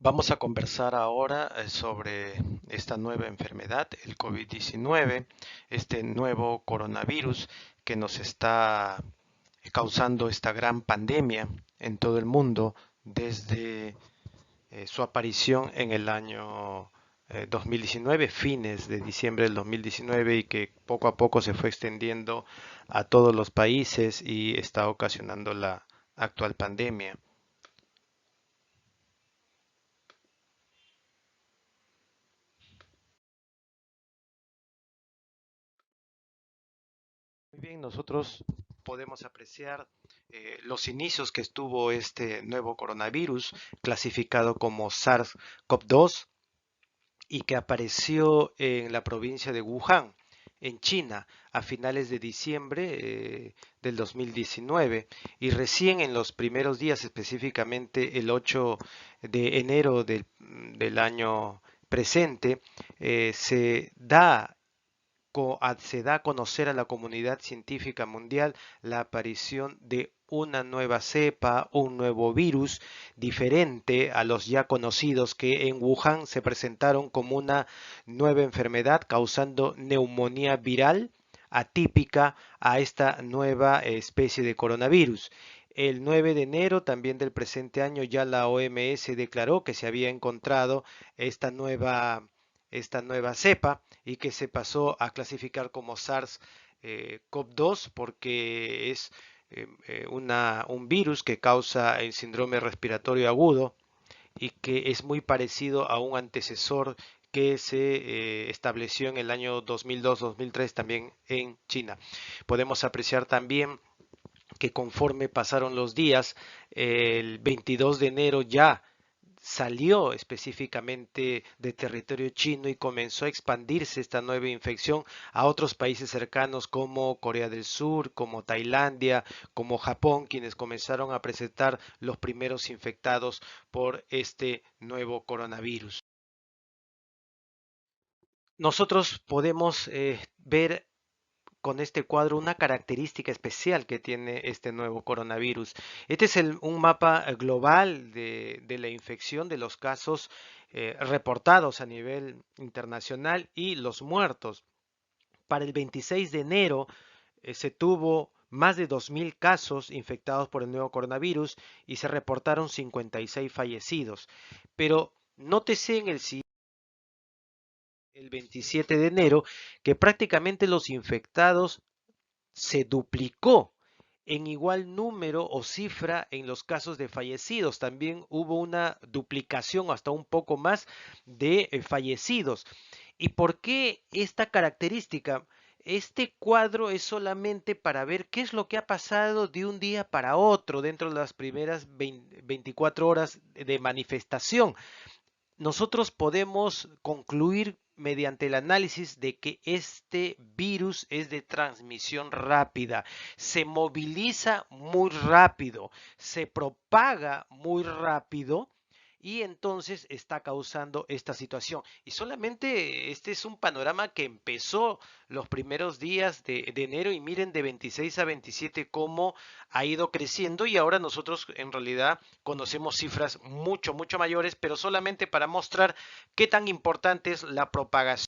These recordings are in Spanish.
Vamos a conversar ahora sobre esta nueva enfermedad, el COVID-19, este nuevo coronavirus que nos está causando esta gran pandemia en todo el mundo desde su aparición en el año 2019, fines de diciembre del 2019, y que poco a poco se fue extendiendo a todos los países y está ocasionando la actual pandemia. Muy bien, nosotros podemos apreciar los inicios que estuvo este nuevo coronavirus clasificado como SARS-CoV-2 y que apareció en la provincia de Wuhan, en China, a finales de diciembre del 2019, y recién en los primeros días, específicamente el 8 de enero del año presente, se da a conocer a la comunidad científica mundial la aparición de una nueva cepa, un nuevo virus diferente a los ya conocidos que en Wuhan se presentaron como una nueva enfermedad causando neumonía viral atípica a esta nueva especie de coronavirus. El 9 de enero también del presente año ya la OMS declaró que se había encontrado esta nueva cepa y que se pasó a clasificar como SARS-CoV-2 porque es un virus que causa el síndrome respiratorio agudo y que es muy parecido a un antecesor que se estableció en el año 2002-2003 también en China. Podemos apreciar también que conforme pasaron los días, el 22 de enero ya salió específicamente de territorio chino y comenzó a expandirse esta nueva infección a otros países cercanos como Corea del Sur, como Tailandia, como Japón, quienes comenzaron a presentar los primeros infectados por este nuevo coronavirus. Nosotros podemos ver con este cuadro una característica especial que tiene este nuevo coronavirus. Este es un mapa global de la infección, de los casos reportados a nivel internacional y los muertos. Para el 26 de enero se tuvo más de 2.000 casos infectados por el nuevo coronavirus y se reportaron 56 fallecidos. Pero nótese en el 27 de enero que prácticamente los infectados se duplicó en igual número o cifra en los casos de fallecidos. También hubo una duplicación, hasta un poco más, de fallecidos. ¿Y por qué esta característica? Este cuadro es solamente para ver qué es lo que ha pasado de un día para otro dentro de las primeras 24 horas de manifestación. Nosotros podemos concluir mediante el análisis de que este virus es de transmisión rápida, se moviliza muy rápido, se propaga muy rápido y entonces está causando esta situación. Y solamente este es un panorama que empezó los primeros días de enero, y miren de 26 a 27 cómo ha ido creciendo, y ahora nosotros en realidad conocemos cifras mucho mayores, pero solamente para mostrar qué tan importante es la propagación.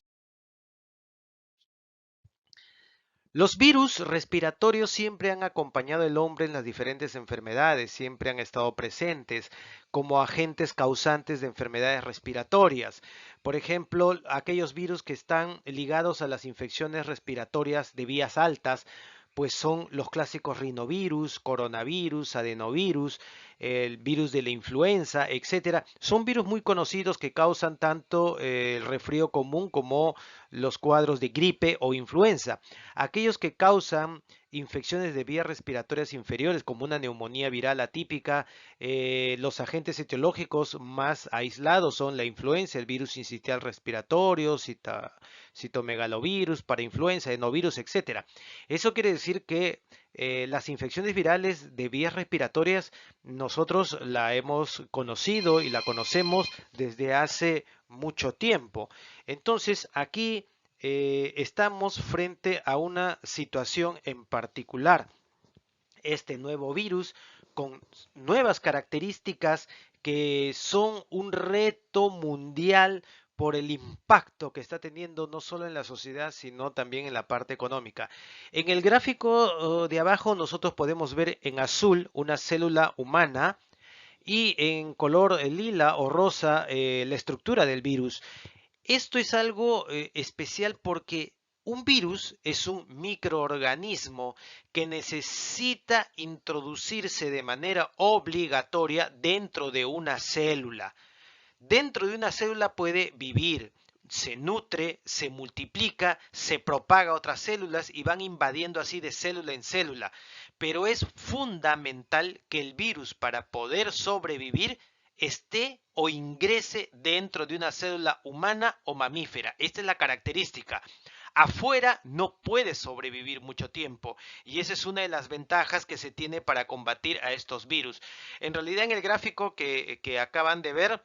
Los virus respiratorios siempre han acompañado al hombre en las diferentes enfermedades, siempre han estado presentes como agentes causantes de enfermedades respiratorias. Por ejemplo, aquellos virus que están ligados a las infecciones respiratorias de vías altas, pues son los clásicos rinovirus, coronavirus, adenovirus, el virus de la influenza, etcétera. Son virus muy conocidos que causan tanto el resfrío común como los cuadros de gripe o influenza. Aquellos que causan infecciones de vías respiratorias inferiores como una neumonía viral atípica, los agentes etiológicos más aislados son la influenza, el virus sincitial respiratorio, citomegalovirus, parainfluenza, adenovirus, etcétera. Eso quiere decir que las infecciones virales de vías respiratorias nosotros la hemos conocido y la conocemos desde hace mucho tiempo. Entonces, aquí estamos frente a una situación en particular, este nuevo virus con nuevas características que son un reto mundial por el impacto que está teniendo no solo en la sociedad, sino también en la parte económica. En el gráfico de abajo nosotros podemos ver en azul una célula humana y en color lila o rosa la estructura del virus. Esto es algo especial porque un virus es un microorganismo que necesita introducirse de manera obligatoria dentro de una célula. Dentro de una célula puede vivir, se nutre, se multiplica, se propaga a otras células y van invadiendo así de célula en célula. Pero es fundamental que el virus, para poder sobrevivir, esté o ingrese dentro de una célula humana o mamífera. Esta es la característica. Afuera no puede sobrevivir mucho tiempo y esa es una de las ventajas que se tiene para combatir a estos virus. En realidad, en el gráfico que acaban de ver,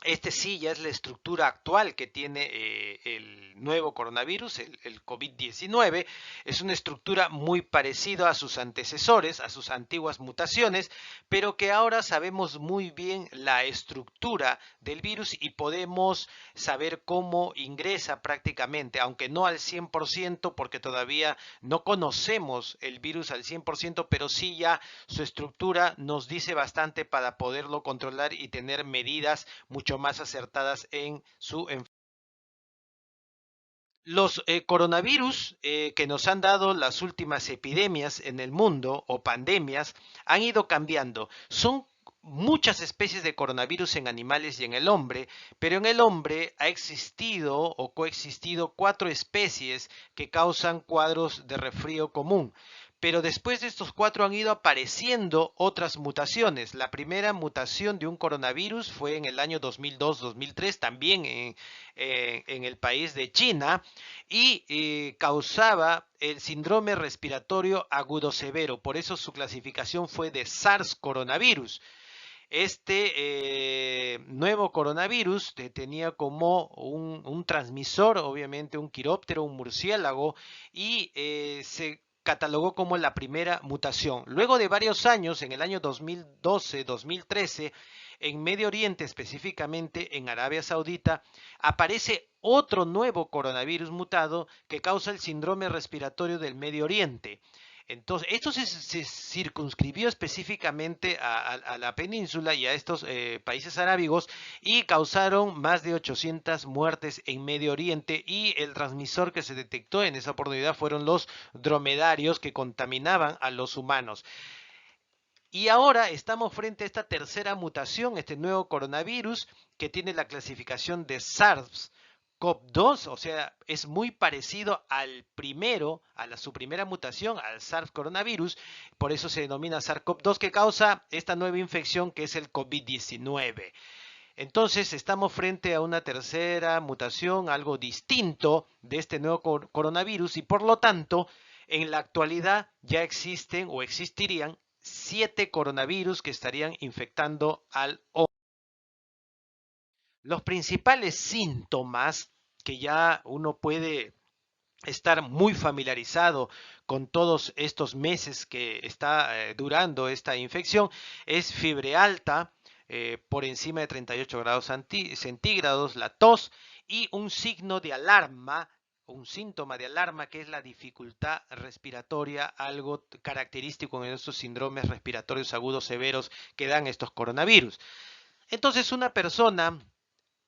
este sí ya es la estructura actual que tiene el nuevo coronavirus, el COVID-19. Es una estructura muy parecida a sus antecesores, a sus antiguas mutaciones, pero que ahora sabemos muy bien la estructura del virus y podemos saber cómo ingresa prácticamente, aunque no al 100%, porque todavía no conocemos el virus al 100%, pero sí ya su estructura nos dice bastante para poderlo controlar y tener medidas mucho más acertadas en su enfermedad. Los coronavirus que nos han dado las últimas epidemias en el mundo o pandemias han ido cambiando. Son muchas especies de coronavirus en animales y en el hombre, pero en el hombre ha existido o coexistido 4 especies que causan cuadros de resfrío común. Pero después de estos 4 han ido apareciendo otras mutaciones. La primera mutación de un coronavirus fue en el año 2002-2003, también en el país de China, y causaba el síndrome respiratorio agudo severo. Por eso su clasificación fue de SARS coronavirus. Este nuevo coronavirus tenía como un transmisor, obviamente un quiróptero, un murciélago, y se catalogó como la primera mutación. Luego de varios años, en el año 2012-2013, en Medio Oriente, específicamente en Arabia Saudita, aparece otro nuevo coronavirus mutado que causa el síndrome respiratorio del Medio Oriente. Entonces, esto se circunscribió específicamente a la península y a estos países arábigos y causaron más de 800 muertes en Medio Oriente, y el transmisor que se detectó en esa oportunidad fueron los dromedarios que contaminaban a los humanos. Y ahora estamos frente a esta tercera mutación, este nuevo coronavirus que tiene la clasificación de SARS-CoV-2, o sea, es muy parecido al primero, su primera mutación, al SARS coronavirus, por eso se denomina SARS-CoV-2, que causa esta nueva infección que es el COVID-19. Entonces estamos frente a una tercera mutación, algo distinto de este nuevo coronavirus, y por lo tanto, en la actualidad ya existen o existirían 7 coronavirus que estarían infectando al hombre. Los principales síntomas que ya uno puede estar muy familiarizado con todos estos meses que está durando esta infección es fiebre alta, por encima de 38 grados centígrados, la tos y un signo de alarma, un síntoma de alarma, que es la dificultad respiratoria, algo característico en estos síndromes respiratorios agudos severos que dan estos coronavirus. Entonces, una persona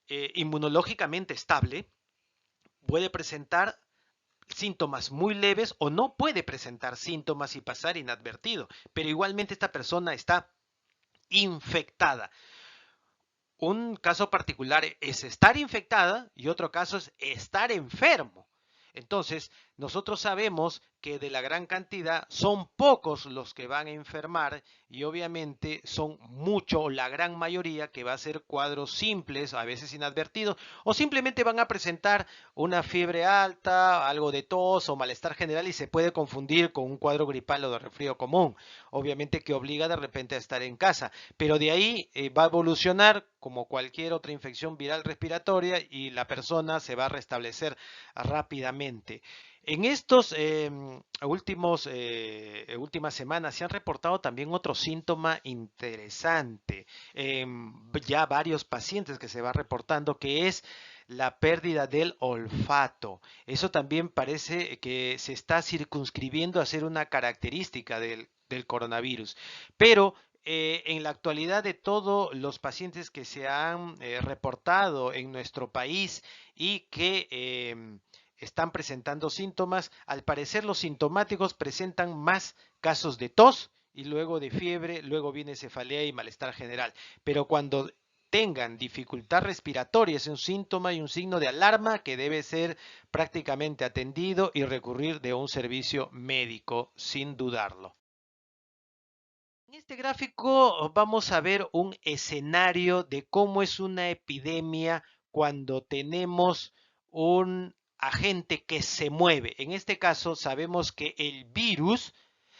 inmunológicamente estable puede presentar síntomas muy leves o no puede presentar síntomas y pasar inadvertido, pero igualmente esta persona está infectada. Un caso particular es estar infectada y otro caso es estar enfermo. Entonces, nosotros sabemos que de la gran cantidad son pocos los que van a enfermar y obviamente son mucho o la gran mayoría que va a ser cuadros simples, a veces inadvertidos, o simplemente van a presentar una fiebre alta, algo de tos o malestar general y se puede confundir con un cuadro gripal o de resfrío común, obviamente que obliga de repente a estar en casa, pero de ahí va a evolucionar como cualquier otra infección viral respiratoria y la persona se va a restablecer rápidamente. En estos últimas semanas se han reportado también otro síntoma interesante. Ya varios pacientes que se va reportando que es la pérdida del olfato. Eso también parece que se está circunscribiendo a ser una característica del coronavirus. Pero en la actualidad de todos los pacientes que se han reportado en nuestro país y que están presentando síntomas. Al parecer los sintomáticos presentan más casos de tos y luego de fiebre, luego viene cefalea y malestar general. Pero cuando tengan dificultad respiratoria es un síntoma y un signo de alarma que debe ser prácticamente atendido y recurrir de un servicio médico sin dudarlo. En este gráfico vamos a ver un escenario de cómo es una epidemia cuando tenemos un agente que se mueve. En este caso sabemos que el virus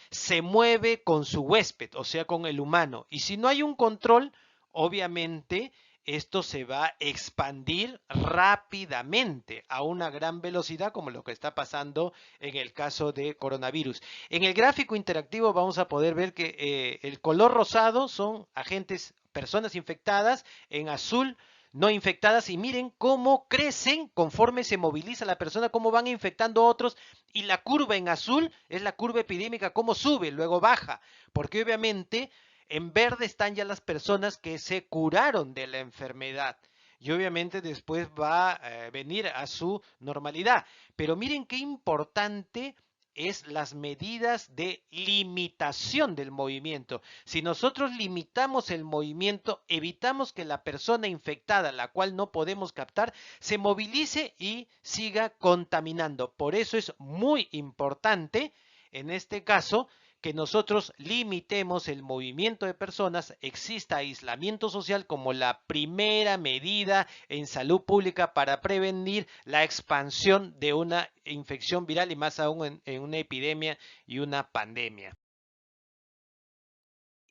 se mueve con su huésped, o sea, con el humano. Y si no hay un control, obviamente esto se va a expandir rápidamente a una gran velocidad, como lo que está pasando en el caso de coronavirus. En el gráfico interactivo vamos a poder ver que el color rosado son agentes, personas infectadas, en azul no infectadas, y miren cómo crecen conforme se moviliza la persona, cómo van infectando a otros, y la curva en azul es la curva epidémica, cómo sube, luego baja, porque obviamente en verde están ya las personas que se curaron de la enfermedad. Y obviamente después va a venir a su normalidad. Pero miren qué importante es las medidas de limitación del movimiento. Si nosotros limitamos el movimiento, evitamos que la persona infectada, la cual no podemos captar, se movilice y siga contaminando. Por eso es muy importante, en este caso, que nosotros limitemos el movimiento de personas, exista aislamiento social como la primera medida en salud pública para prevenir la expansión de una infección viral y más aún en una epidemia y una pandemia.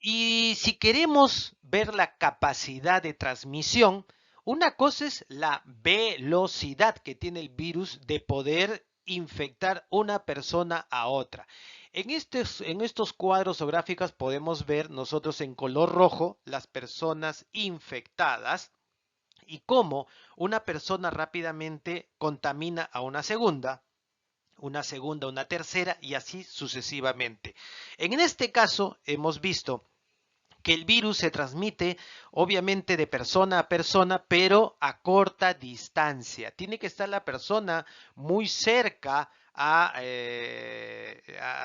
Y si queremos ver la capacidad de transmisión, una cosa es la velocidad que tiene el virus de poder infectar una persona a otra. En estos cuadros o gráficas podemos ver nosotros en color rojo las personas infectadas y cómo una persona rápidamente contamina a una tercera y así sucesivamente. En este caso hemos visto que el virus se transmite obviamente de persona a persona, pero a corta distancia. Tiene que estar la persona muy cerca a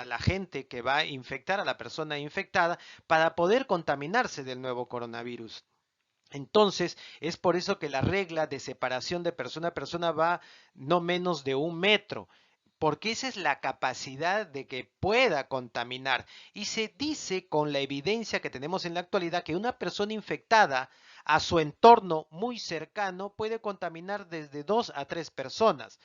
la gente que va a infectar, a la persona infectada, para poder contaminarse del nuevo coronavirus. Entonces, es por eso que la regla de separación de persona a persona va no menos de 1 metro, porque esa es la capacidad de que pueda contaminar. Y se dice con la evidencia que tenemos en la actualidad que una persona infectada a su entorno muy cercano puede contaminar desde 2 a 3 personas.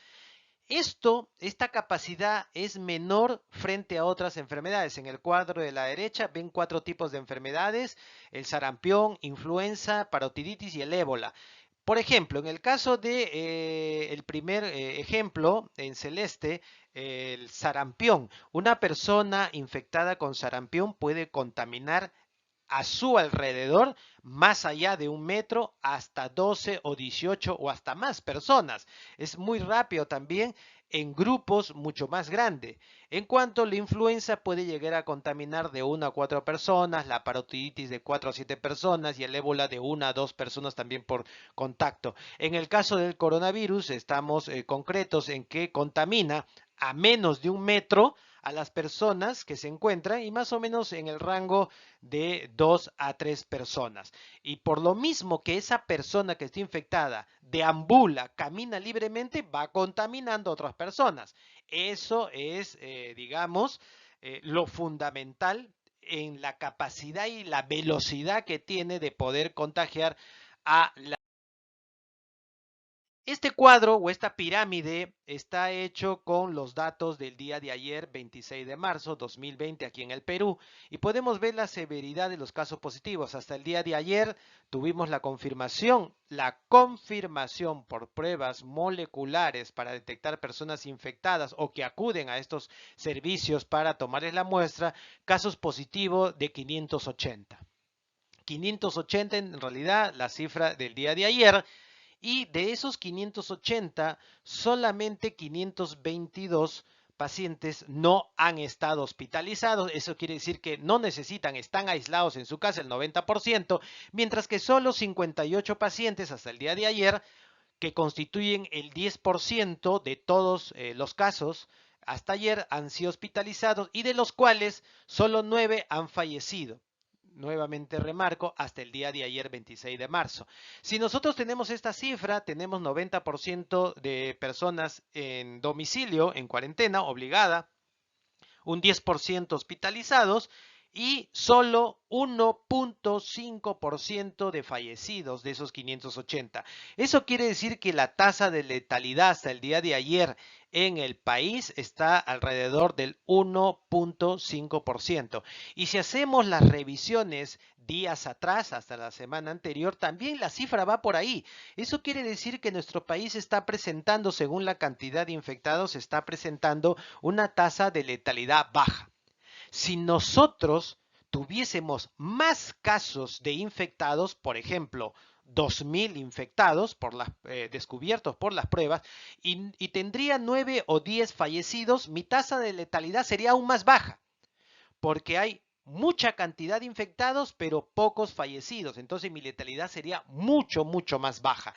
Esta capacidad es menor frente a otras enfermedades. En el cuadro de la derecha ven 4 tipos de enfermedades: el sarampión, influenza, parotiditis y el ébola. Por ejemplo, en el caso de el primer ejemplo en celeste, el sarampión, una persona infectada con sarampión puede contaminar a su alrededor más allá de 1 metro hasta 12 o 18 o hasta más personas. Es muy rápido también en grupos mucho más grandes. En cuanto a la influenza, puede llegar a contaminar de 1 a 4 personas, la parotiditis de 4 a 7 personas y el ébola de 1 a 2 personas también por contacto. En el caso del coronavirus, estamos concretos en que contamina a menos de 1 metro a las personas que se encuentran y más o menos en el rango de 2 a 3 personas. Y por lo mismo que esa persona que está infectada deambula, camina libremente, va contaminando a otras personas. Eso es, digamos, lo fundamental en la capacidad y la velocidad que tiene de poder contagiar a la Este cuadro o esta pirámide está hecho con los datos del día de ayer, 26 de marzo 2020, aquí en el Perú, y podemos ver la severidad de los casos positivos. Hasta el día de ayer tuvimos la confirmación por pruebas moleculares para detectar personas infectadas o que acuden a estos servicios para tomarles la muestra, casos positivos de 580. 580 en realidad la cifra del día de ayer, y de esos 580, solamente 522 pacientes no han estado hospitalizados. Eso quiere decir que no necesitan, están aislados en su casa el 90%, mientras que solo 58 pacientes hasta el día de ayer, que constituyen el 10% de todos los casos, hasta ayer han sido hospitalizados y de los cuales solo 9 han fallecido. Nuevamente remarco, hasta el día de ayer, 26 de marzo. Si nosotros tenemos esta cifra, tenemos 90% de personas en domicilio, en cuarentena, obligada, un 10% hospitalizados y solo 1.5% de fallecidos de esos 580. Eso quiere decir que la tasa de letalidad hasta el día de ayer en el país está alrededor del 1.5%. Y si hacemos las revisiones días atrás, hasta la semana anterior, también la cifra va por ahí. Eso quiere decir que nuestro país está presentando, según la cantidad de infectados, está presentando una tasa de letalidad baja. Si nosotros tuviésemos más casos de infectados, por ejemplo, 2.000 infectados descubiertos por las pruebas y tendría 9 o 10 fallecidos, mi tasa de letalidad sería aún más baja, porque hay mucha cantidad de infectados, pero pocos fallecidos. Entonces mi letalidad sería mucho, mucho más baja.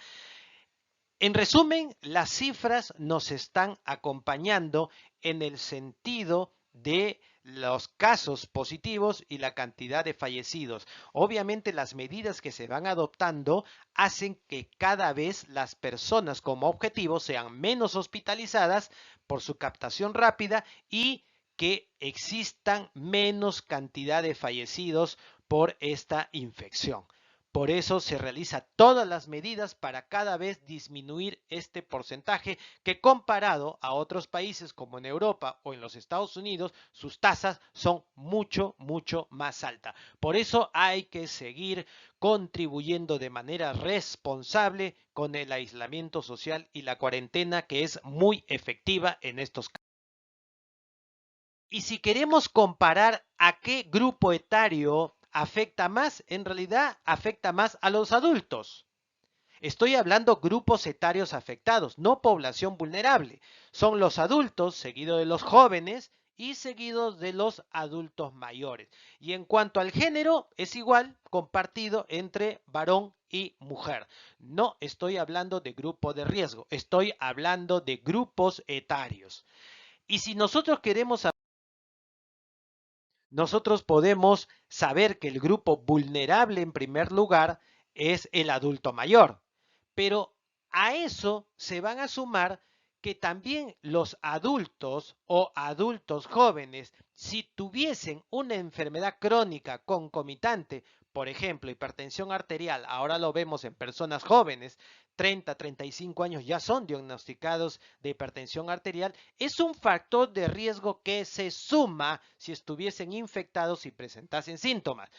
En resumen, las cifras nos están acompañando en el sentido de los casos positivos y la cantidad de fallecidos. Obviamente las medidas que se van adoptando hacen que cada vez las personas como objetivo sean menos hospitalizadas por su captación rápida y que existan menos cantidad de fallecidos por esta infección. Por eso se realizan todas las medidas para cada vez disminuir este porcentaje que, comparado a otros países como en Europa o en los Estados Unidos, sus tasas son mucho, mucho más altas. Por eso hay que seguir contribuyendo de manera responsable con el aislamiento social y la cuarentena, que es muy efectiva en estos casos. Y si queremos comparar a qué grupo etario afecta más, en realidad afecta más a los adultos. Estoy hablando grupos etarios afectados, no población vulnerable. Son los adultos, seguido de los jóvenes y seguidos de los adultos mayores. Y en cuanto al género, es igual, compartido entre varón y mujer. No estoy hablando de grupo de riesgo, estoy hablando de grupos etarios. Y si nosotros podemos saber que el grupo vulnerable en primer lugar es el adulto mayor, pero a eso se van a sumar que también los adultos o adultos jóvenes, si tuviesen una enfermedad crónica concomitante, por ejemplo, hipertensión arterial, ahora lo vemos en personas jóvenes, 30, 35 años ya son diagnosticados de hipertensión arterial, es un factor de riesgo que se suma si estuviesen infectados y presentasen síntomas.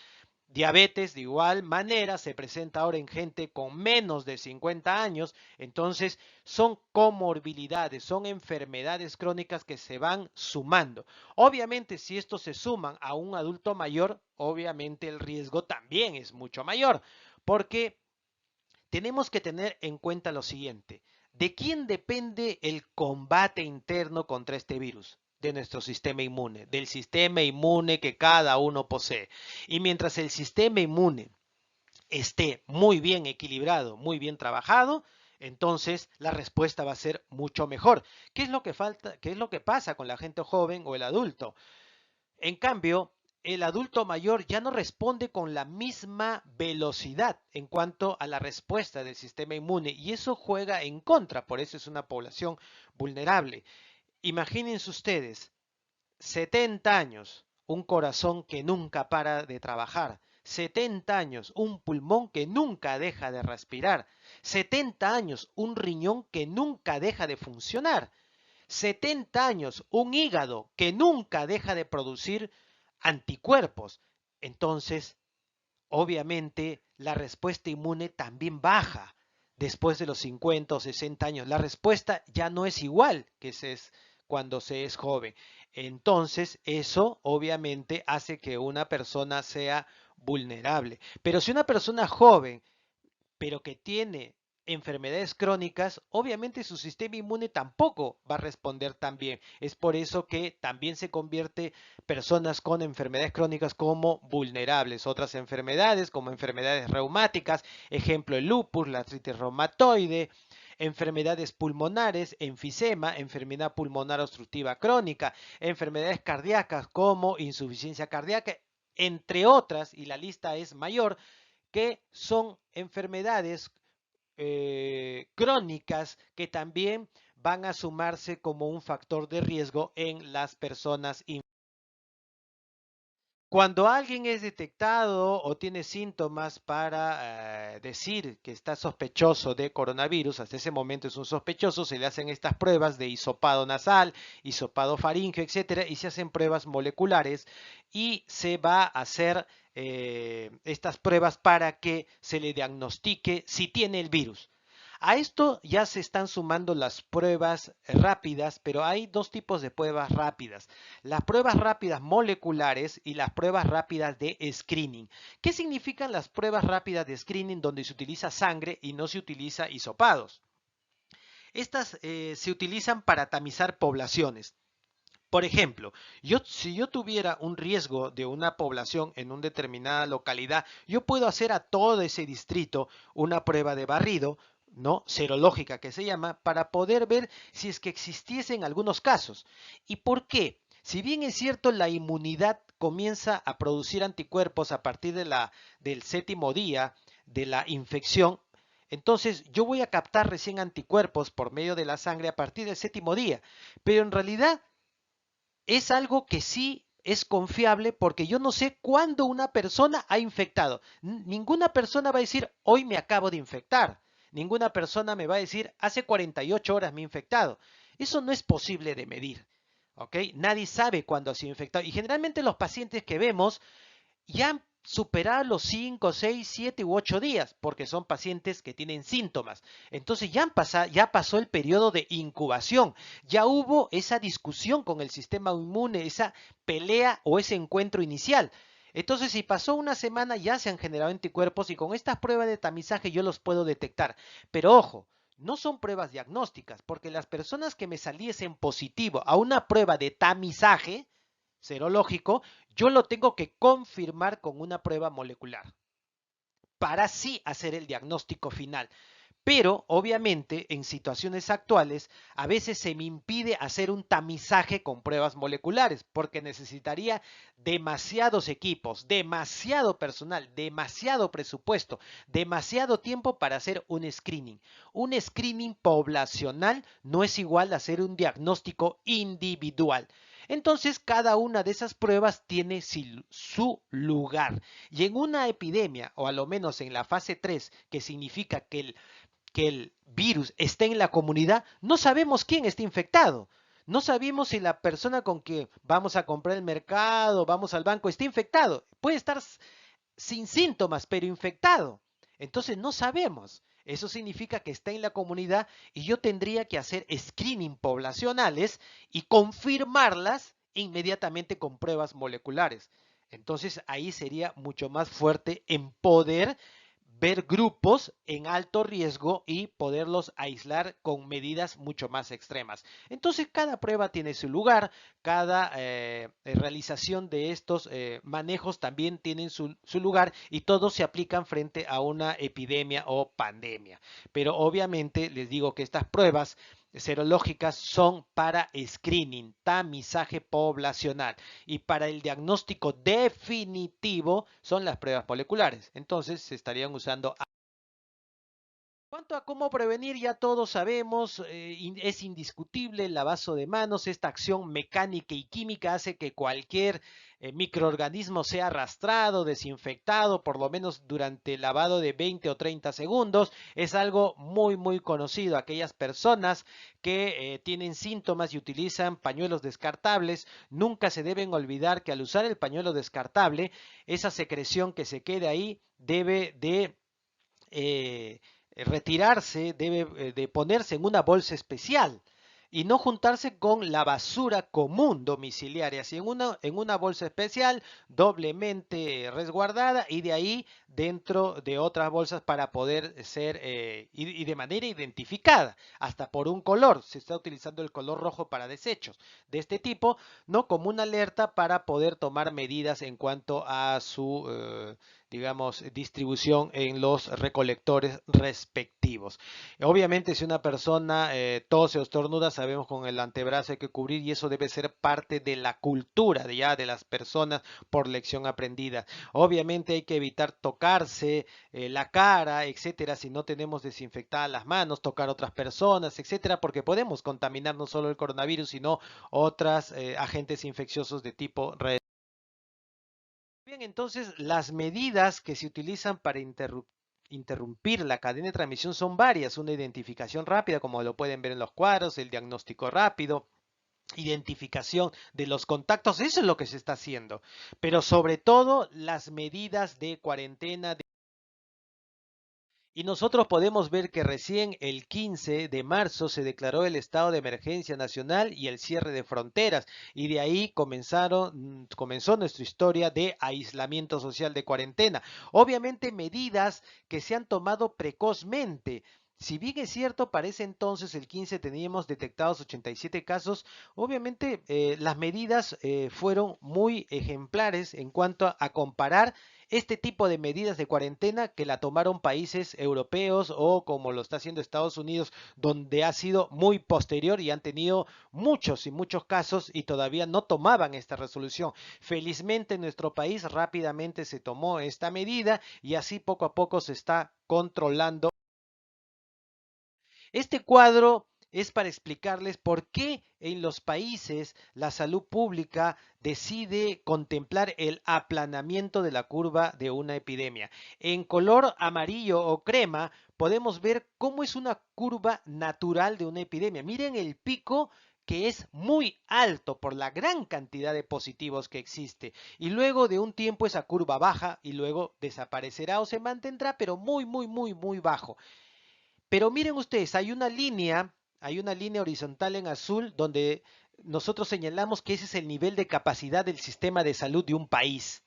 Diabetes de igual manera se presenta ahora en gente con menos de 50 años, entonces son comorbilidades, son enfermedades crónicas que se van sumando. Obviamente si estos se suman a un adulto mayor, obviamente el riesgo también es mucho mayor, porque tenemos que tener en cuenta lo siguiente: ¿de quién depende el combate interno contra este virus? De nuestro sistema inmune, del sistema inmune que cada uno posee. Y mientras el sistema inmune esté muy bien equilibrado, muy bien trabajado, entonces la respuesta va a ser mucho mejor. ¿Qué es lo que falta? ¿Qué es lo que pasa con la gente joven o el adulto? En cambio, el adulto mayor ya no responde con la misma velocidad en cuanto a la respuesta del sistema inmune, y eso juega en contra, por eso es una población vulnerable. Imagínense ustedes, 70 años, un corazón que nunca para de trabajar, 70 años, un pulmón que nunca deja de respirar. 70 años, un riñón que nunca deja de funcionar. 70 años, un hígado que nunca deja de producir anticuerpos. Entonces, obviamente, la respuesta inmune también baja después de los 50 o 60 años. La respuesta ya no es igual que cuando se es joven. Entonces, eso obviamente hace que una persona sea vulnerable. Pero si una persona joven pero que tiene enfermedades crónicas, obviamente su sistema inmune tampoco va a responder tan bien. Es por eso que también se convierte personas con enfermedades crónicas como vulnerables. Otras enfermedades como enfermedades reumáticas, ejemplo el lupus, la artritis reumatoide, enfermedades pulmonares, enfisema, enfermedad pulmonar obstructiva crónica, enfermedades cardíacas como insuficiencia cardíaca, entre otras, y la lista es mayor, que son enfermedades crónicas que también van a sumarse como un factor de riesgo en las personas. Cuando alguien es detectado o tiene síntomas para decir que está sospechoso de coronavirus, hasta ese momento es un sospechoso, se le hacen estas pruebas de hisopado nasal, hisopado faríngeo, etcétera, y se hacen pruebas moleculares y se va a hacer estas pruebas para que se le diagnostique si tiene el virus. A esto ya se están sumando las pruebas rápidas, pero hay dos tipos de pruebas rápidas. Las pruebas rápidas moleculares y las pruebas rápidas de screening. ¿Qué significan las pruebas rápidas de screening donde se utiliza sangre y no se utiliza hisopados? Estas se utilizan para tamizar poblaciones. Por ejemplo, si yo tuviera un riesgo de una población en una determinada localidad, yo puedo hacer a todo ese distrito una prueba de barrido, ¿no? Serológica que se llama, para poder ver si es que existiesen algunos casos. ¿Y por qué? Si bien es cierto, la inmunidad comienza a producir anticuerpos a partir del séptimo día de la infección, entonces yo voy a captar recién anticuerpos por medio de la sangre a partir del séptimo día. Pero en realidad es algo que sí es confiable porque yo no sé cuándo una persona ha infectado. Ninguna persona va a decir, hoy me acabo de infectar. Ninguna persona me va a decir, hace 48 horas me he infectado. Eso no es posible de medir. ¿Ok? Nadie sabe cuándo ha sido infectado. Y generalmente los pacientes que vemos ya han superado los 5, 6, 7 u 8 días, porque son pacientes que tienen síntomas. Entonces ya pasó el periodo de incubación, ya hubo esa discusión con el sistema inmune, esa pelea o ese encuentro inicial. Entonces, si pasó una semana, ya se han generado anticuerpos y con estas pruebas de tamizaje yo los puedo detectar. Pero ojo, no son pruebas diagnósticas, porque las personas que me saliesen positivo a una prueba de tamizaje serológico, yo lo tengo que confirmar con una prueba molecular para así hacer el diagnóstico final. Pero, obviamente, en situaciones actuales, a veces se me impide hacer un tamizaje con pruebas moleculares, porque necesitaría demasiados equipos, demasiado personal, demasiado presupuesto, demasiado tiempo para hacer un screening. Un screening poblacional no es igual a hacer un diagnóstico individual. Entonces, cada una de esas pruebas tiene su lugar. Y en una epidemia, o a lo menos en la fase 3, que significa que el virus está en la comunidad, no sabemos quién está infectado. No sabemos si la persona con que vamos a comprar el mercado, vamos al banco, está infectado. Puede estar sin síntomas, pero infectado. Entonces no sabemos. Eso significa que está en la comunidad y yo tendría que hacer screening poblacionales y confirmarlas inmediatamente con pruebas moleculares. Entonces ahí sería mucho más fuerte en poder ver grupos en alto riesgo y poderlos aislar con medidas mucho más extremas. Entonces, cada prueba tiene su lugar, cada realización de estos manejos también tienen su lugar y todos se aplican frente a una epidemia o pandemia. Pero obviamente les digo que estas pruebas serológicas son para screening, tamizaje poblacional y para el diagnóstico definitivo son las pruebas moleculares. Entonces se estarían usando Cuanto a cómo prevenir, ya todos sabemos, es indiscutible el lavado de manos, esta acción mecánica y química hace que cualquier microorganismo sea arrastrado, desinfectado, por lo menos durante el lavado de 20 o 30 segundos. Es algo muy conocido. Aquellas personas que tienen síntomas y utilizan pañuelos descartables, nunca se deben olvidar que al usar el pañuelo descartable, esa secreción que se quede ahí debe de retirarse, debe de ponerse en una bolsa especial y no juntarse con la basura común domiciliaria, sino en una bolsa especial doblemente resguardada y de ahí dentro de otras bolsas para poder ser y de manera identificada, hasta por un color. Se está utilizando el color rojo para desechos de este tipo, no como una alerta para poder tomar medidas en cuanto a su digamos, distribución en los recolectores respectivos. Obviamente, si una persona tose o estornuda, sabemos con el antebrazo hay que cubrir y eso debe ser parte de la cultura de ya de las personas por lección aprendida. Obviamente hay que evitar tocarse la cara, etcétera, si no tenemos desinfectadas las manos, tocar a otras personas, etcétera, porque podemos contaminar no solo el coronavirus, sino otros agentes infecciosos de tipo bien, entonces las medidas que se utilizan para interrumpir la cadena de transmisión son varias. Una identificación rápida, como lo pueden ver en los cuadros, el diagnóstico rápido, identificación de los contactos, eso es lo que se está haciendo. Pero sobre todo las medidas de cuarentena. Y nosotros podemos ver que recién el 15 de marzo se declaró el estado de emergencia nacional y el cierre de fronteras, y de ahí comenzó nuestra historia de aislamiento social de cuarentena. Obviamente medidas que se han tomado precozmente. Si bien es cierto, para ese entonces, el 15, teníamos detectados 87 casos, obviamente las medidas fueron muy ejemplares en cuanto a comparar este tipo de medidas de cuarentena que la tomaron países europeos o como lo está haciendo Estados Unidos, donde ha sido muy posterior y han tenido muchos y muchos casos y todavía no tomaban esta resolución. Felizmente en nuestro país rápidamente se tomó esta medida y así poco a poco se está controlando. Este cuadro es para explicarles por qué en los países la salud pública decide contemplar el aplanamiento de la curva de una epidemia. En color amarillo o crema podemos ver cómo es una curva natural de una epidemia. Miren el pico que es muy alto por la gran cantidad de positivos que existe. Y luego de un tiempo esa curva baja y luego desaparecerá o se mantendrá, pero muy bajo. Pero miren ustedes, hay una línea horizontal en azul donde nosotros señalamos que ese es el nivel de capacidad del sistema de salud de un país.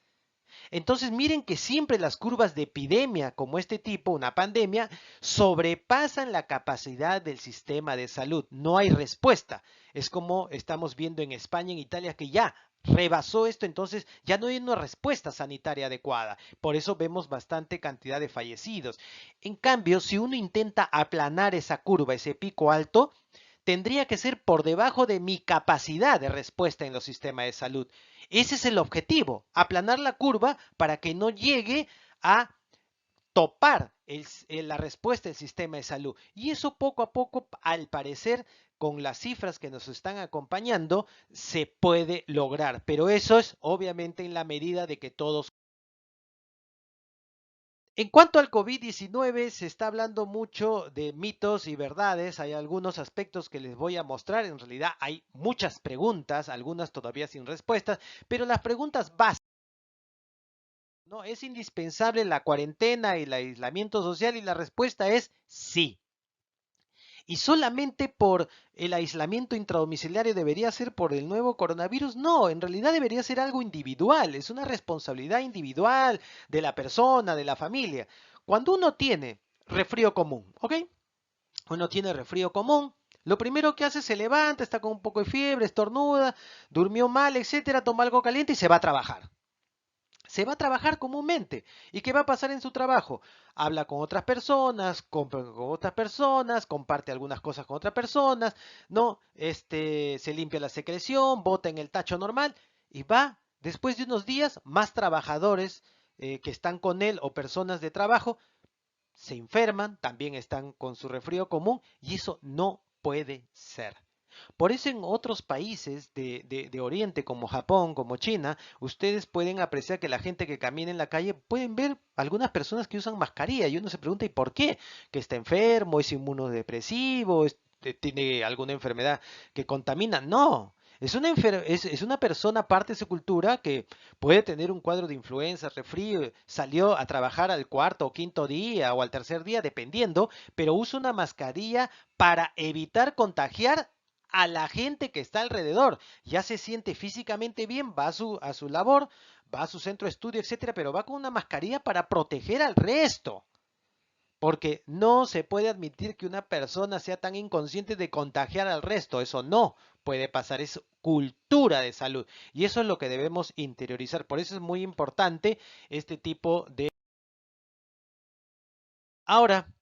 Entonces miren que siempre las curvas de epidemia como este tipo, una pandemia, sobrepasan la capacidad del sistema de salud. No hay respuesta. Es como estamos viendo en España, en Italia, que ya rebasó esto, entonces ya no hay una respuesta sanitaria adecuada. Por eso vemos bastante cantidad de fallecidos. En cambio, si uno intenta aplanar esa curva, ese pico alto, tendría que ser por debajo de mi capacidad de respuesta en los sistemas de salud. Ese es el objetivo, aplanar la curva para que no llegue a topar la respuesta del sistema de salud. Y eso poco a poco, al parecer, con las cifras que nos están acompañando, se puede lograr. Pero eso es obviamente en la medida de que todos. En cuanto al COVID-19, se está hablando mucho de mitos y verdades. Hay algunos aspectos que les voy a mostrar. En realidad hay muchas preguntas, algunas todavía sin respuestas, pero las preguntas básicas, ¿no? ¿Es indispensable la cuarentena y el aislamiento social? Y la respuesta es sí. Y solamente por el aislamiento intradomiciliario debería ser por el nuevo coronavirus. No, en realidad debería ser algo individual, es una responsabilidad individual de la persona, de la familia. Cuando uno tiene resfrío común, ¿ok? Uno tiene resfrío común, lo primero que hace es se levanta, está con un poco de fiebre, estornuda, durmió mal, etcétera, toma algo caliente y se va a trabajar. Se va a trabajar comúnmente. ¿Y qué va a pasar en su trabajo? Habla con otras personas, compra con otras personas, comparte algunas cosas con otras personas, ¿no? Se limpia la secreción, bota en el tacho normal y va, después de unos días, más trabajadores que están con él o personas de trabajo se enferman, también están con su resfrío común y eso no puede ser. Por eso en otros países de Oriente, como Japón, como China, ustedes pueden apreciar que la gente que camina en la calle, pueden ver algunas personas que usan mascarilla y uno se pregunta, ¿y por qué? ¿Que está enfermo, es inmunodepresivo, tiene alguna enfermedad que contamina? No. Es una persona parte de su cultura que puede tener un cuadro de influenza, resfrío, salió a trabajar al cuarto o quinto día o al tercer día, dependiendo, pero usa una mascarilla para evitar contagiar a la gente que está alrededor. Ya se siente físicamente bien, va a su labor, va a su centro de estudio, etcétera, pero va con una mascarilla para proteger al resto. Porque no se puede admitir que una persona sea tan inconsciente de contagiar al resto. Eso no puede pasar. Es cultura de salud. Y eso es lo que debemos interiorizar. Por eso es muy importante este tipo de... Ahora,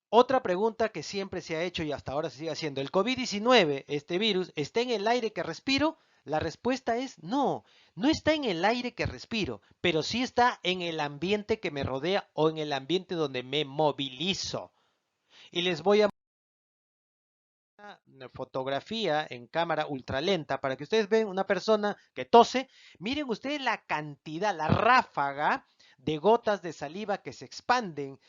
otra pregunta que siempre se ha hecho y hasta ahora se sigue haciendo, ¿el COVID-19, este virus, está en el aire que respiro? La respuesta es no, no está en el aire que respiro, pero sí está en el ambiente que me rodea o en el ambiente donde me movilizo. Y les voy a mostrar una fotografía en cámara ultralenta para que ustedes vean una persona que tose. Miren ustedes la cantidad, la ráfaga de gotas de saliva que se expanden,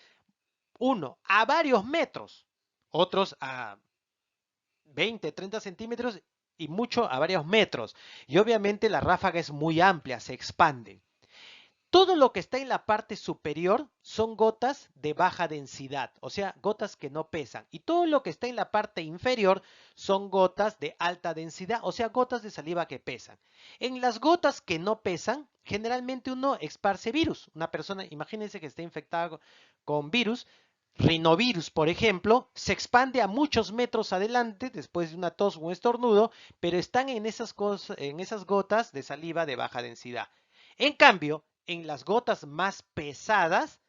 uno a varios metros, otros a 20, 30 centímetros y mucho a varios metros. Y obviamente la ráfaga es muy amplia, se expande. Todo lo que está en la parte superior son gotas de baja densidad, o sea, gotas que no pesan. Y todo lo que está en la parte inferior son gotas de alta densidad, o sea, gotas de saliva que pesan. En las gotas que no pesan, generalmente uno esparce virus. Una persona, imagínense que esté infectada con virus, rinovirus, por ejemplo, se expande a muchos metros adelante después de una tos o un estornudo, pero están en esas gotas de saliva de baja densidad. En cambio, en las gotas más pesadas,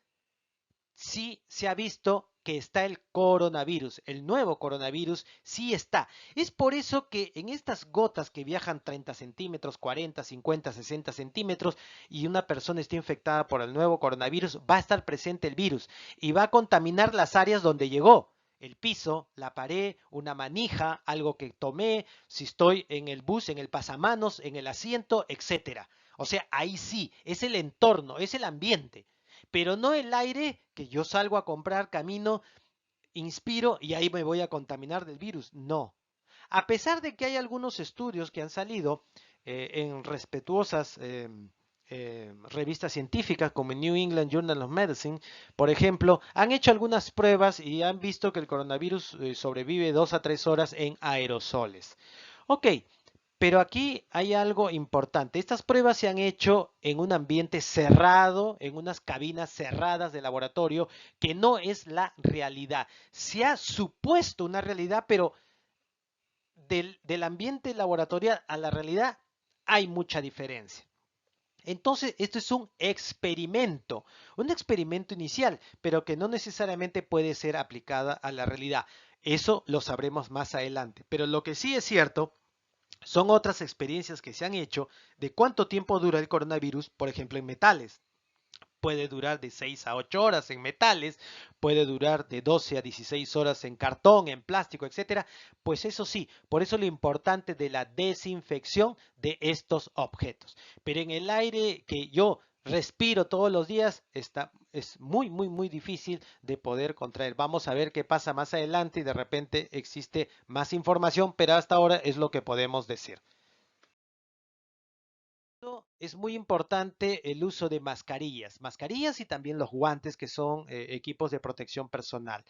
sí se ha visto que está el coronavirus, el nuevo coronavirus sí está. Es por eso que en estas gotas que viajan 30 centímetros, 40, 50, 60 centímetros y una persona está infectada por el nuevo coronavirus, va a estar presente el virus y va a contaminar las áreas donde llegó. El piso, la pared, una manija, algo que tomé, si estoy en el bus, en el pasamanos, en el asiento, etcétera. O sea, ahí sí, es el entorno, es el ambiente, pero no el aire que yo salgo a comprar, camino, inspiro y ahí me voy a contaminar del virus. No. A pesar de que hay algunos estudios que han salido en respetuosas revistas científicas como New England Journal of Medicine, por ejemplo, han hecho algunas pruebas y han visto que el coronavirus sobrevive 2 a 3 horas en aerosoles. Ok, pero aquí hay algo importante. Estas pruebas se han hecho en un ambiente cerrado, en unas cabinas cerradas de laboratorio, que no es la realidad. Se ha supuesto una realidad, pero del ambiente laboratorial a la realidad hay mucha diferencia. Entonces, esto es un experimento inicial, pero que no necesariamente puede ser aplicada a la realidad. Eso lo sabremos más adelante. Pero lo que sí es cierto son otras experiencias que se han hecho de cuánto tiempo dura el coronavirus, por ejemplo, en metales. Puede durar de 6 a 8 horas en metales, puede durar de 12 a 16 horas en cartón, en plástico, etcétera. Pues eso sí, por eso lo importante de la desinfección de estos objetos. Pero en el aire que yo respiro todos los días es muy difícil de poder contraer. Vamos a ver qué pasa más adelante y de repente existe más información, pero hasta ahora es lo que podemos decir. Es muy importante el uso de mascarillas y también los guantes que son equipos de protección personal.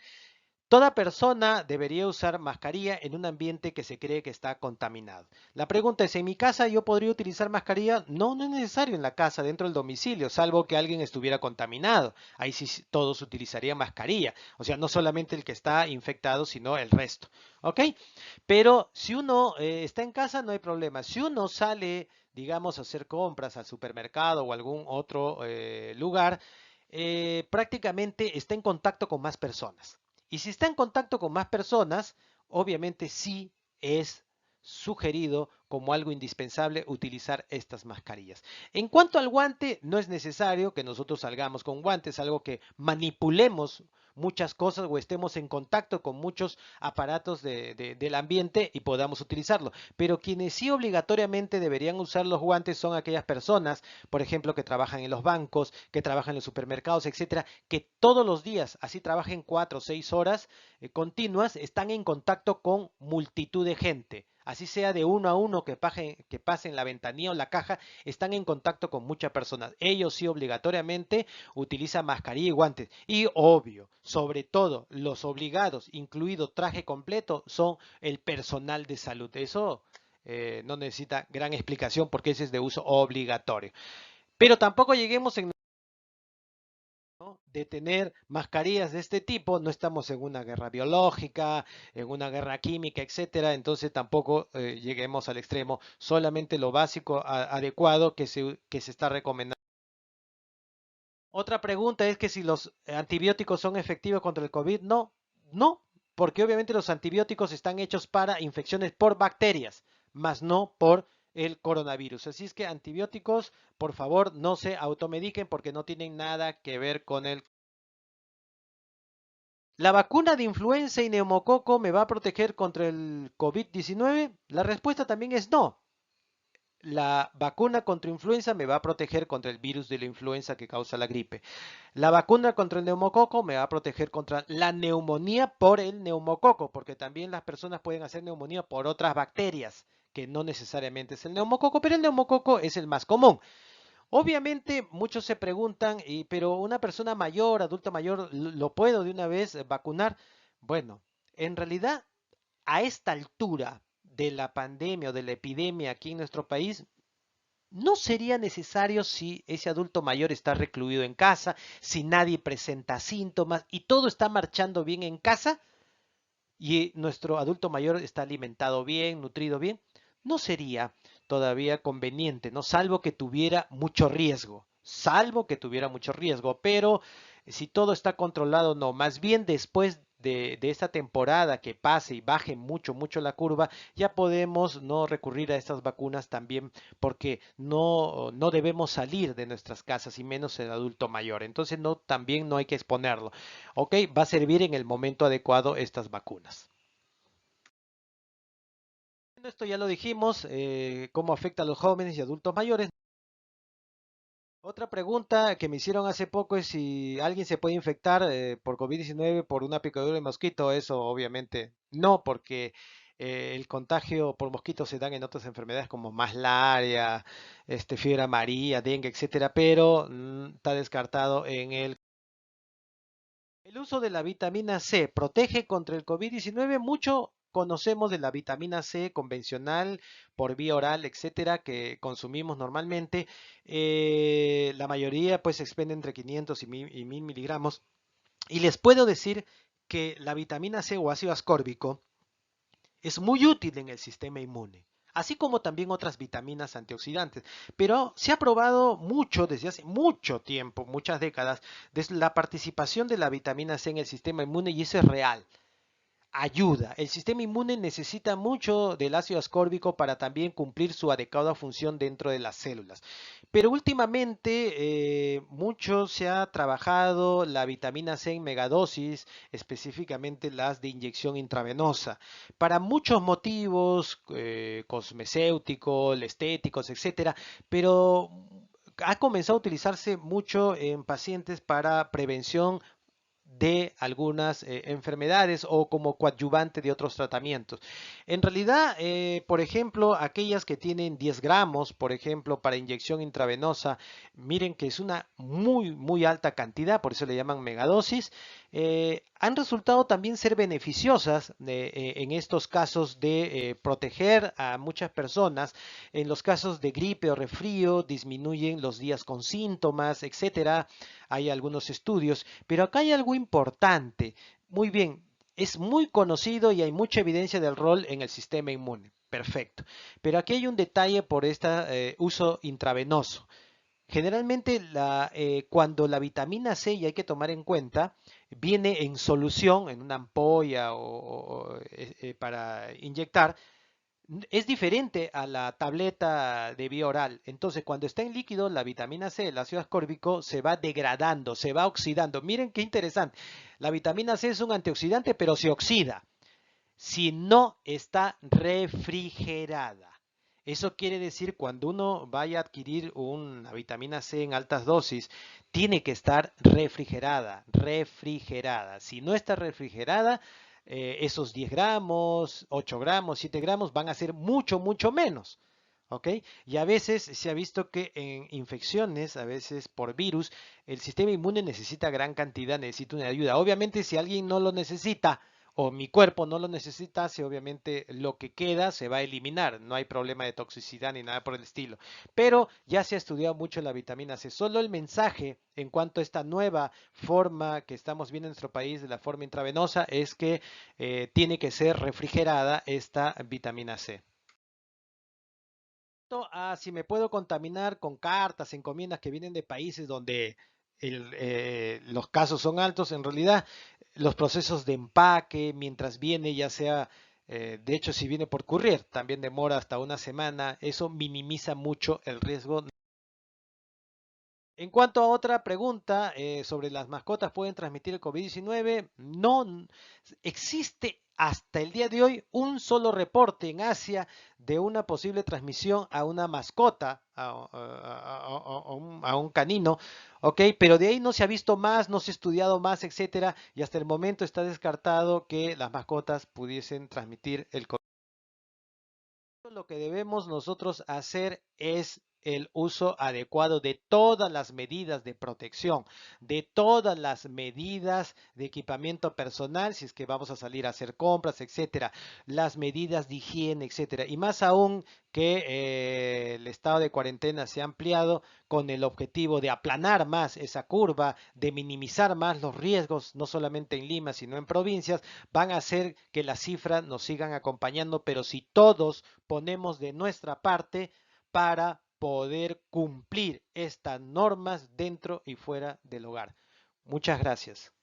Toda persona debería usar mascarilla en un ambiente que se cree que está contaminado. La pregunta es, ¿en mi casa yo podría utilizar mascarilla? No, no es necesario en la casa, dentro del domicilio, salvo que alguien estuviera contaminado. Ahí sí todos utilizarían mascarilla. O sea, no solamente el que está infectado, sino el resto. ¿Ok? Pero si uno está en casa, no hay problema. Si uno sale, digamos, a hacer compras al supermercado o algún otro lugar, prácticamente está en contacto con más personas. Y si está en contacto con más personas, obviamente sí es sugerido como algo indispensable utilizar estas mascarillas. En cuanto al guante, no es necesario que nosotros salgamos con guantes, algo que manipulemos muchas cosas o estemos en contacto con muchos aparatos del ambiente y podamos utilizarlo. Pero quienes sí obligatoriamente deberían usar los guantes son aquellas personas, por ejemplo, que trabajan en los bancos, que trabajan en los supermercados, etcétera, que todos los días, así trabajen 4 o 6 horas continuas, están en contacto con multitud de gente. Así sea de uno a uno que pase en la ventanilla o la caja, están en contacto con muchas personas. Ellos sí obligatoriamente utilizan mascarilla y guantes. Y obvio, sobre todo los obligados, incluido traje completo, son el personal de salud. Eso no necesita gran explicación porque ese es de uso obligatorio. Pero tampoco lleguemos en, ¿no?, de tener mascarillas de este tipo, no estamos en una guerra biológica, en una guerra química, etcétera, entonces tampoco lleguemos al extremo, solamente lo básico adecuado que se está recomendando. Otra pregunta es que si los antibióticos son efectivos contra el COVID. No, no, porque obviamente los antibióticos están hechos para infecciones por bacterias, más no por el coronavirus. Así es que antibióticos, por favor, no se automediquen porque no tienen nada que ver con el... ¿La vacuna de influenza y neumococo me va a proteger contra el COVID-19? La respuesta también es no. La vacuna contra influenza me va a proteger contra el virus de la influenza que causa la gripe. La vacuna contra el neumococo me va a proteger contra la neumonía por el neumococo, porque también las personas pueden hacer neumonía por otras bacterias, que no necesariamente es el neumococo, pero el neumococo es el más común. Obviamente muchos se preguntan, pero una persona mayor, adulto mayor, ¿lo puedo de una vez vacunar? Bueno, en realidad a esta altura de la pandemia o de la epidemia aquí en nuestro país, no sería necesario si ese adulto mayor está recluido en casa, si nadie presenta síntomas y todo está marchando bien en casa y nuestro adulto mayor está alimentado bien, nutrido bien, no sería todavía conveniente, ¿no? Salvo que tuviera mucho riesgo, pero si todo está controlado, no, más bien después de esta temporada que pase y baje mucho, mucho la curva, ya podemos no recurrir a estas vacunas también porque no debemos salir de nuestras casas y menos el adulto mayor. Entonces no, también no hay que exponerlo. Ok, va a servir en el momento adecuado estas vacunas. Bueno, esto ya lo dijimos, cómo afecta a los jóvenes y adultos mayores. Otra pregunta que me hicieron hace poco es si alguien se puede infectar por COVID-19 por una picadura de mosquito. Eso obviamente no, porque el contagio por mosquitos se dan en otras enfermedades como malaria, fiebre amarilla, dengue, etcétera, pero está descartado en el uso de la vitamina C. ¿Protege contra el COVID-19? Mucho conocemos de la vitamina C convencional por vía oral, etcétera, que consumimos normalmente. La mayoría pues se expende entre 500 y 1000 miligramos. Y les puedo decir que la vitamina C o ácido ascórbico es muy útil en el sistema inmune, así como también otras vitaminas antioxidantes. Pero se ha probado mucho desde hace mucho tiempo, muchas décadas, desde la participación de la vitamina C en el sistema inmune y eso es real, ayuda. El sistema inmune necesita mucho del ácido ascórbico para también cumplir su adecuada función dentro de las células. Pero últimamente mucho se ha trabajado la vitamina C en megadosis, específicamente las de inyección intravenosa, para muchos motivos cosmecéuticos, estéticos, etcétera, pero ha comenzado a utilizarse mucho en pacientes para prevención de algunas enfermedades o como coadyuvante de otros tratamientos. En realidad, por ejemplo, aquellas que tienen 10 gramos, por ejemplo, para inyección intravenosa, miren que es una muy, muy alta cantidad, por eso le llaman megadosis, han resultado también ser beneficiosas en estos casos de proteger a muchas personas. En los casos de gripe o resfrío, disminuyen los días con síntomas, etcétera. Hay algunos estudios, pero acá hay algo importante. Muy bien, es muy conocido y hay mucha evidencia del rol en el sistema inmune. Perfecto. Pero aquí hay un detalle por este uso intravenoso. Generalmente cuando la vitamina C, y hay que tomar en cuenta, viene en solución, en una ampolla o para inyectar, Es diferente a la tableta de vía oral. Entonces, cuando está en líquido, la vitamina C, el ácido ascórbico, se va degradando, se va oxidando. Miren qué interesante. La vitamina C es un antioxidante, pero se oxida si no está refrigerada. Eso quiere decir cuando uno vaya a adquirir una vitamina C en altas dosis, tiene que estar refrigerada, refrigerada. Si no está refrigerada, esos 10 gramos, 8 gramos, 7 gramos van a ser mucho, mucho menos. ¿Ok? Y a veces se ha visto que en infecciones, a veces por virus, el sistema inmune necesita gran cantidad, necesita una ayuda. Obviamente, si alguien no lo necesita, o mi cuerpo no lo necesitase, obviamente lo que queda se va a eliminar, no hay problema de toxicidad ni nada por el estilo. Pero ya se ha estudiado mucho la vitamina C. Solo el mensaje en cuanto a esta nueva forma que estamos viendo en nuestro país de la forma intravenosa es que tiene que ser refrigerada esta vitamina C. Si me puedo contaminar con cartas, encomiendas que vienen de países donde los casos son altos, en realidad los procesos de empaque, mientras viene, ya sea, de hecho, si viene por courier, también demora hasta una semana, eso minimiza mucho el riesgo. En cuanto a otra pregunta sobre las mascotas pueden transmitir el COVID-19, no existe hasta el día de hoy un solo reporte en Asia de una posible transmisión a una mascota, a un canino, ¿ok? Pero de ahí no se ha visto más, no se ha estudiado más, etcétera, y hasta el momento está descartado que las mascotas pudiesen transmitir el COVID. Lo que debemos nosotros hacer es el uso adecuado de todas las medidas de protección, de todas las medidas de equipamiento personal, si es que vamos a salir a hacer compras, etcétera, las medidas de higiene, etcétera, y más aún que el estado de cuarentena se ha ampliado con el objetivo de aplanar más esa curva, de minimizar más los riesgos, no solamente en Lima, sino en provincias, van a hacer que las cifras nos sigan acompañando, pero si todos ponemos de nuestra parte para poder cumplir estas normas dentro y fuera del hogar. Muchas gracias.